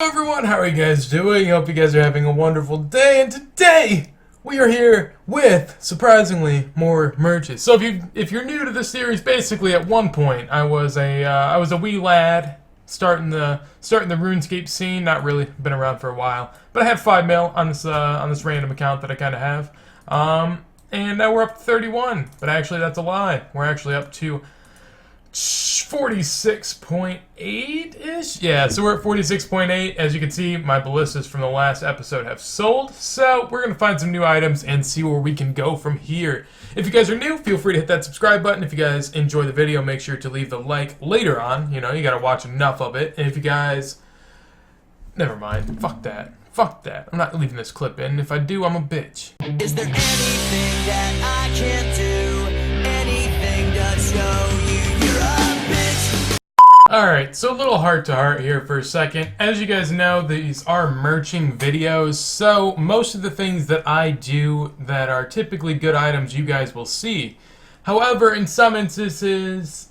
Hello everyone, how are you guys doing? Hope you guys are having a wonderful day, and today we are here with, surprisingly, more merches. So if you're new to this series, basically at one point I was a wee lad starting the RuneScape scene. Not really been around for a while, but I had 5 mil on this random account that I kind of have, and now we're up to 31. But actually, that's a lie. We're actually up to 46.8-ish? Yeah, so we're at 46.8. As you can see, my ballistas from the last episode have sold. So we're going to find some new items and see where we can go from here. If you guys are new, feel free to hit that subscribe button. If you guys enjoy the video, make sure to leave the like later on. You know, you got to watch enough of it. And if you guys... Never mind. Fuck that. Fuck that. I'm not leaving this clip in. If I do, I'm a bitch. Is there anything that I can't do? Anything to show you you're a bitch? Alright, so a little heart-to-heart here for a second. As you guys know, these are merching videos, so most of the things that I do that are typically good items you guys will see. However, in some instances...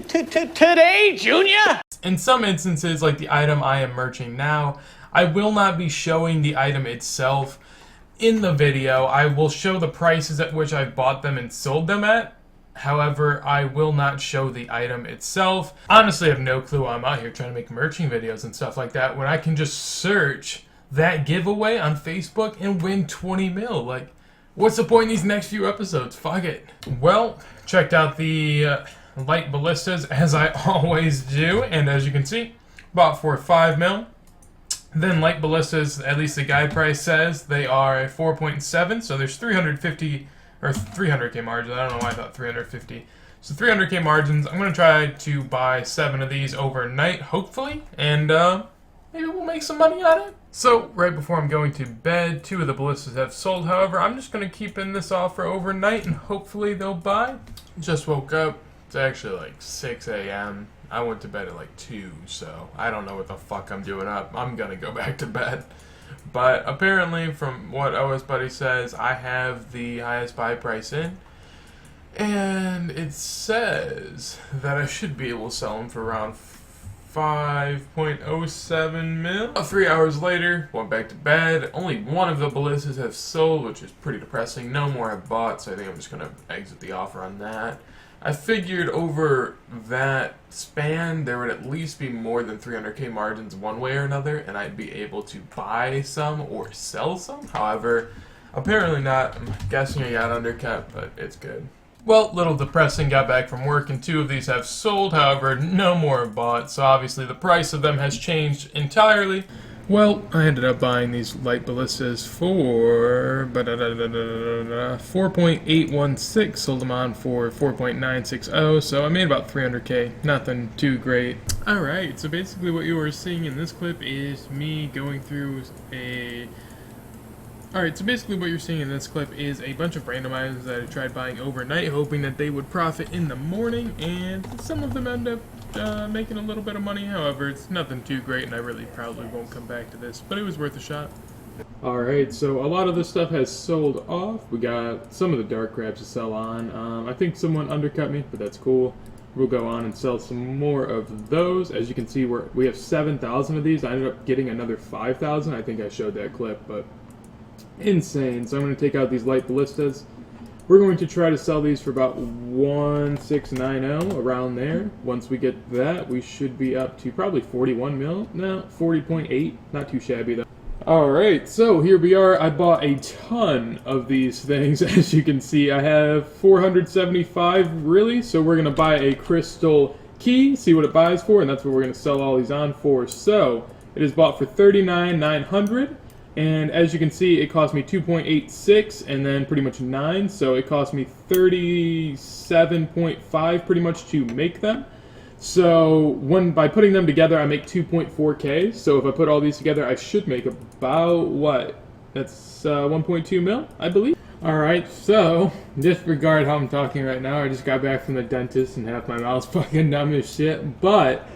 Today, Junior? In some instances, like the item I am merching now, I will not be showing the item itself in the video. I will show the prices at which I've bought them and sold them at. However, I will not show the item itself. Honestly, I have no clue why I'm out here trying to make merching videos and stuff like that when I can just search that giveaway on Facebook and win 20 mil. Like, what's the point in these next few episodes? Fuck it. Well, checked out the light ballistas as I always do, and as you can see, bought for 5 mil. Then light ballistas, at least the guide price says, they are a 4.7, so there's 350, or 300k margins. I don't know why I thought 350. So 300k margins. I'm going to try to buy 7 of these overnight, hopefully, and maybe we'll make some money on it. So, right before I'm going to bed, 2 of the ballistas have sold. However, I'm just going to keep in this offer overnight, and hopefully they'll buy. Just woke up. It's actually like 6 a.m. I went to bed at like 2, so I don't know what the fuck I'm doing up. I'm gonna go back to bed. But apparently, from what OS Buddy says, I have the highest buy price in. And it says that I should be able to sell them for around 5.07 mil. About 3 hours later, went back to bed. Only one of the ballistas have sold, which is pretty depressing. No more have bought, so I think I'm just gonna exit the offer on that. I figured over that span, there would at least be more than 300k margins one way or another, and I'd be able to buy some or sell some. However, apparently not. I'm guessing I got undercut, but it's good. Well, little depressing, got back from work, and 2 of these have sold. However, no more have bought, so obviously the price of them has changed entirely. Well, I ended up buying these light ballistas for 4.816, sold them on for 4.960, so I made about 300k, nothing too great. Alright, so basically what you are seeing in this clip is me going through a... Alright, so basically what you're seeing in this clip is a bunch of random items that I tried buying overnight, hoping that they would profit in the morning, and some of them end up making a little bit of money. However, it's nothing too great, and I really probably won't come back to this, but it was worth a shot. Alright, so a lot of this stuff has sold off. We got some of the dark crabs to sell on. I think someone undercut me, but that's cool. We'll go on and sell some more of those. As you can see, we have 7,000 of these. I ended up getting another 5,000. I think I showed that clip, but insane. So I'm going to take out these light ballistas. We're going to try to sell these for about 1,690, around there. Once we get that, we should be up to probably 41 mil. No, 40.8. Not too shabby though. Alright, so here we are. I bought a ton of these things. As you can see, I have 475 really. So we're going to buy a crystal key, see what it buys for, and that's what we're going to sell all these on for. So it is bought for 39,900. And as you can see, it cost me 2.86 and then pretty much 9, so it cost me 37.5 pretty much to make them. So by putting them together, I make 2.4k. So if I put all these together, I should make about what? That's 1.2 mil, I believe. Alright, so disregard how I'm talking right now. I just got back from the dentist and half my mouth's fucking numb as shit. But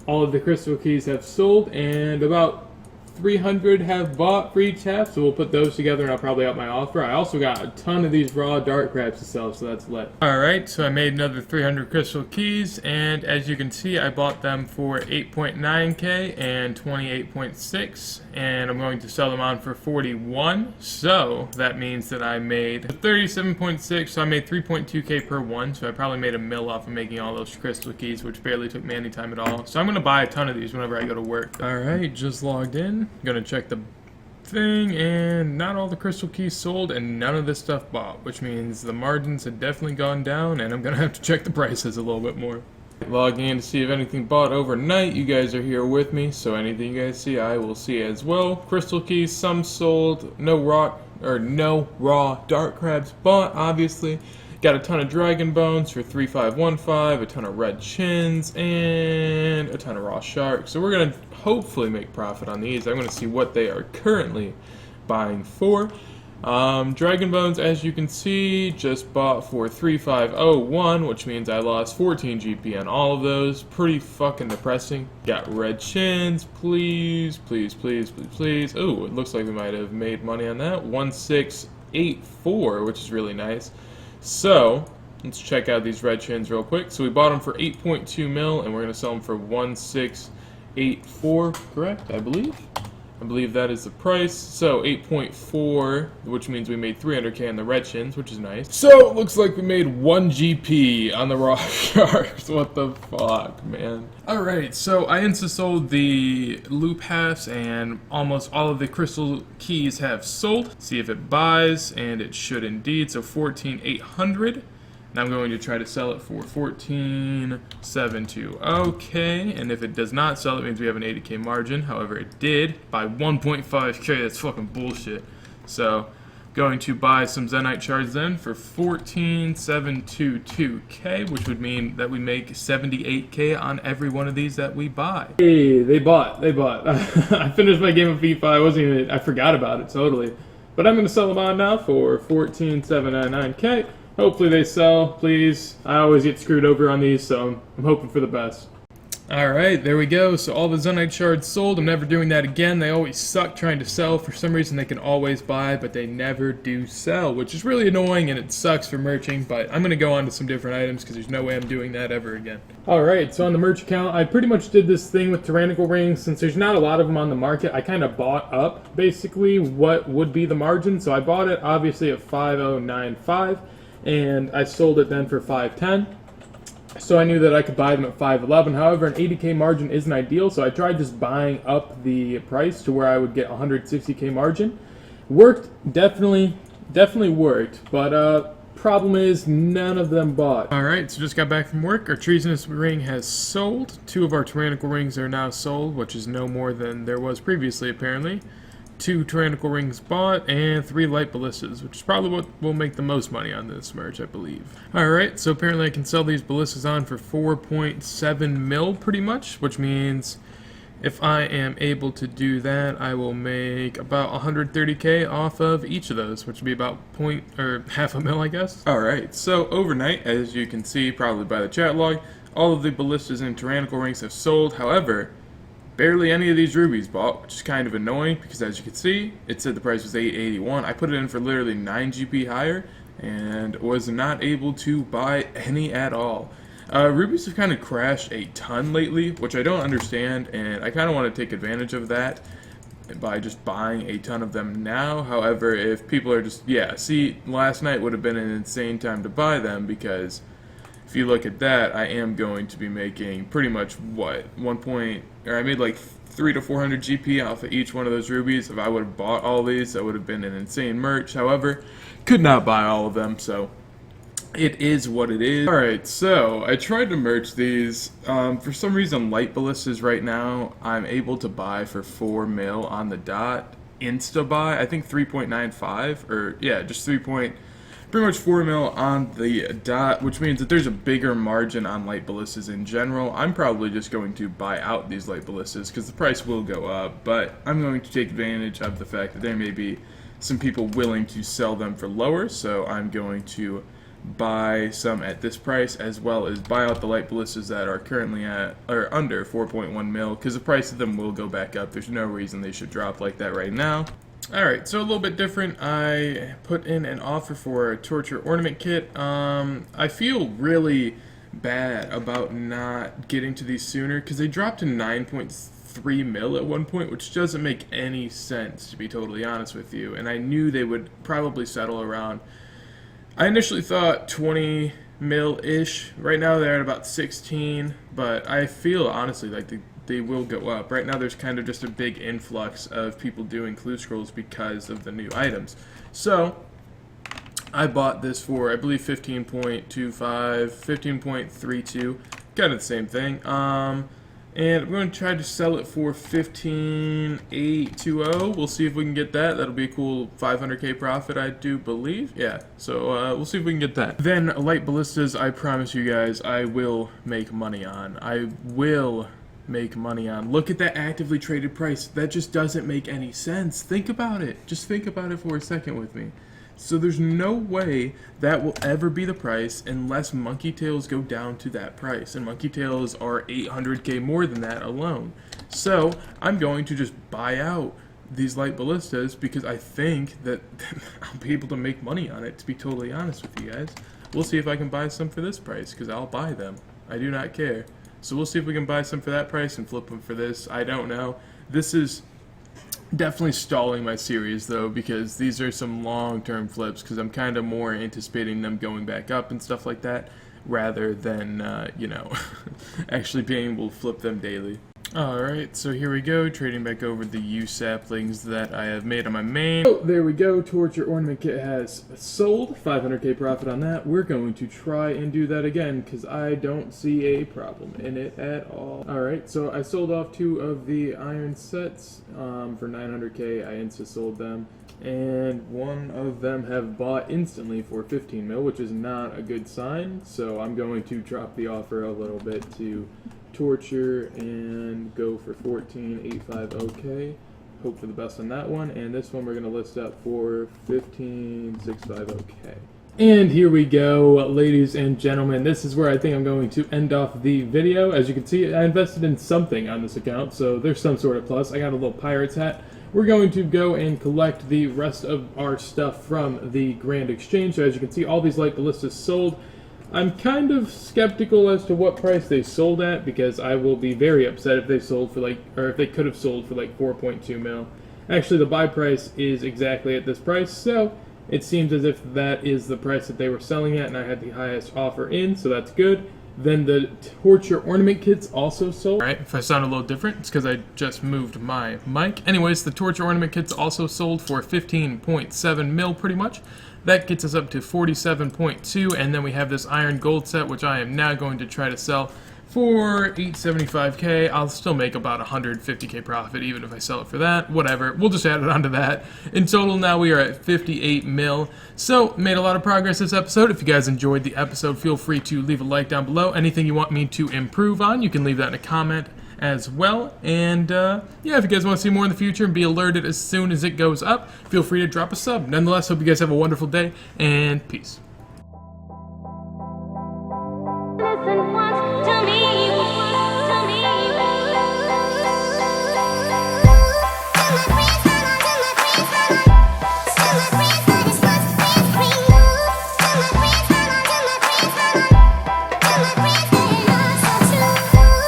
all of the crystal keys have sold, and about 300 have bought for each half, so we'll put those together and I'll probably up my offer. I also got a ton of these raw dart crabs to sell, so that's lit. Alright, so I made another 300 crystal keys, and as you can see, I bought them for 8.9k and 28.6, and I'm going to sell them on for 41, so that means that I made 37.6, so I made 3.2k per one, so I probably made a mil off of making all those crystal keys, which barely took me any time at all. So I'm going to buy a ton of these whenever I go to work. Alright, just logged in. Gonna check the thing, and not all the crystal keys sold and none of this stuff bought, which means the margins had definitely gone down and I'm gonna have to check the prices a little bit more. Logging in to see if anything bought overnight. You guys are here with me, so anything you guys see I will see as well. Crystal keys, some sold, no raw dart crabs bought, obviously. Got a ton of dragon bones for 3515, a ton of red chins, and a ton of raw sharks. So we're going to hopefully make profit on these. I'm going to see what they are currently buying for. Dragon bones, as you can see, just bought for 3501, which means I lost 14 GP on all of those. Pretty fucking depressing. Got red chins, please, please, please, please, please. Oh, it looks like we might have made money on that. 1684, which is really nice. So, let's check out these red chins real quick. So we bought them for 8.2 mil, and we're going to sell them for 1684, correct, I believe? I believe that is the price. So 8.4, which means we made 300k on the red chins, which is nice. So it looks like we made 1 GP on the raw sharks. What the fuck, man. Alright, so I insta-sold the loop halves, and almost all of the crystal keys have sold. See if it buys, and it should indeed. So 14,800. Now I'm going to try to sell it for 14,720. Okay, and if it does not sell, it means we have an 80k margin. However, it did by 1.5k. That's fucking bullshit. So, going to buy some Zenyite shards then for 14,722k, which would mean that we make 78k on every one of these that we buy. Hey, they bought. I finished my game of FIFA. I forgot about it totally. But I'm going to sell them on now for 14,799k. Hopefully they sell, please. I always get screwed over on these, so I'm hoping for the best. Alright, there we go. So all the Zenyite shards sold. I'm never doing that again. They always suck trying to sell. For some reason they can always buy, but they never do sell, which is really annoying, and it sucks for merching, but I'm going to go on to some different items because there's no way I'm doing that ever again. Alright, so on the merch account, I pretty much did this thing with tyrannical rings. Since there's not a lot of them on the market, I kind of bought up, basically, what would be the margin. So I bought it, obviously, at 5095. And I sold it then for 510. So I knew that I could buy them at 511. However, an 80k margin isn't ideal, so I tried just buying up the price to where I would get 160k margin. Worked, definitely worked, but problem is none of them bought. Alright, so just got back from work. Our treasonous ring has sold. 2 of our tyrannical rings are now sold, which is no more than there was previously apparently. 2 tyrannical rings bought, and 3 light ballistas, which is probably what will make the most money on this merch, I believe. Alright, so apparently I can sell these ballistas on for 4.7 mil pretty much, which means if I am able to do that, I will make about 130k off of each of those, which would be about half a mil, I guess. Alright, so overnight, as you can see probably by the chat log, all of the ballistas and tyrannical rings have sold. However, barely any of these rubies bought, which is kind of annoying because as you can see, it said the price was 881. I put it in for literally 9 GP higher and was not able to buy any at all. Rubies have kind of crashed a ton lately, which I don't understand, and I kind of want to take advantage of that by just buying a ton of them now. However, if people are just, see, last night would have been an insane time to buy them because if you look at that, I am going to be making pretty much what, I made like 300 to 400 GP off of each one of those rubies. If I would have bought all these, that would have been an insane merch. However, could not buy all of them, so it is what it is. Alright, so I tried to merch these. For some reason, light ballistas right now, I'm able to buy for 4 mil on the dot. Insta buy, I think 3.95, or yeah, just pretty much 4 mil on the dot, which means that there's a bigger margin on light ballistas in general. I'm probably just going to buy out these light ballistas because the price will go up, but I'm going to take advantage of the fact that there may be some people willing to sell them for lower, so I'm going to buy some at this price, as well as buy out the light ballistas that are currently at or under 4.1 mil, because the price of them will go back up. There's no reason they should drop like that right now. Alright, so a little bit different. I put in an offer for a torture ornament kit. I feel really bad about not getting to these sooner, because they dropped to 9.3 mil at one point, which doesn't make any sense, to be totally honest with you. And I knew they would probably settle around, I initially thought 20 mil-ish. Right now they're at about 16, but I feel honestly like they will go up. Right now there's kind of just a big influx of people doing clue scrolls because of the new items. So I bought this for, I believe, 15.25, 15.32, kind of the same thing. And I'm going to try to sell it for 15,820. We'll see if we can get that. That'll be a cool 500k profit, I do believe. Yeah, so we'll see if we can get that. Then light ballistas, I promise you guys, I will make money on. I will make money on. Look at that actively traded price. That just doesn't make any sense. Think about it. Just think about it for a second with me. So there's no way that will ever be the price unless monkey tails go down to that price, and monkey tails are 800k more than that alone. So I'm going to just buy out these light ballistas because I think that I'll be able to make money on it, to be totally honest with you guys. We'll see if I can buy some for this price, because I'll buy them. I do not care. So we'll see if we can buy some for that price and flip them for this. I don't know. This is definitely stalling my series though, because these are some long-term flips, because I'm kind of more anticipating them going back up and stuff like that, rather than, you know, actually being able to flip them daily. Alright, so here we go, trading back over the U saplings that I have made on my main. Oh, there we go, Torture Ornament Kit has sold, 500k profit on that. We're going to try and do that again, because I don't see a problem in it at all. Alright, so I sold off 2 of the iron sets for 900k, I insta-sold them. And 1 of them have bought instantly for 15 mil, which is not a good sign, so I'm going to drop the offer a little bit to Torture and go for 14,850k. Hope for the best on that one, and this one we're going to list up for 15,650k. And here we go, ladies and gentlemen. This is where I think I'm going to end off the video. As you can see, I invested in something on this account, so there's some sort of plus. I got a little pirate's hat. We're going to go and collect the rest of our stuff from the Grand Exchange. So as you can see, all these light ballistas sold. I'm kind of skeptical as to what price they sold at, because I will be very upset if they sold for like, or if they could have sold for like 4.2 mil. Actually, the buy price is exactly at this price, so it seems as if that is the price that they were selling at, and I had the highest offer in, so that's good. Then the Torture Ornament Kits also sold. Alright, if I sound a little different, it's because I just moved my mic. Anyways, the Torture Ornament Kits also sold for 15.7 mil pretty much. That gets us up to 47.2, and then we have this iron gold set, which I am now going to try to sell for 875k. I'll still make about 150k profit even if I sell it for that. Whatever, we'll just add it onto that. In total now we are at 58 mil. So made a lot of progress this episode. If you guys enjoyed the episode, feel free to leave a like down below. Anything you want me to improve on, you can leave that in a comment as well. And yeah, if you guys want to see more in the future and be alerted as soon as it goes up, feel free to drop a sub. Nonetheless, hope you guys have a wonderful day, and peace.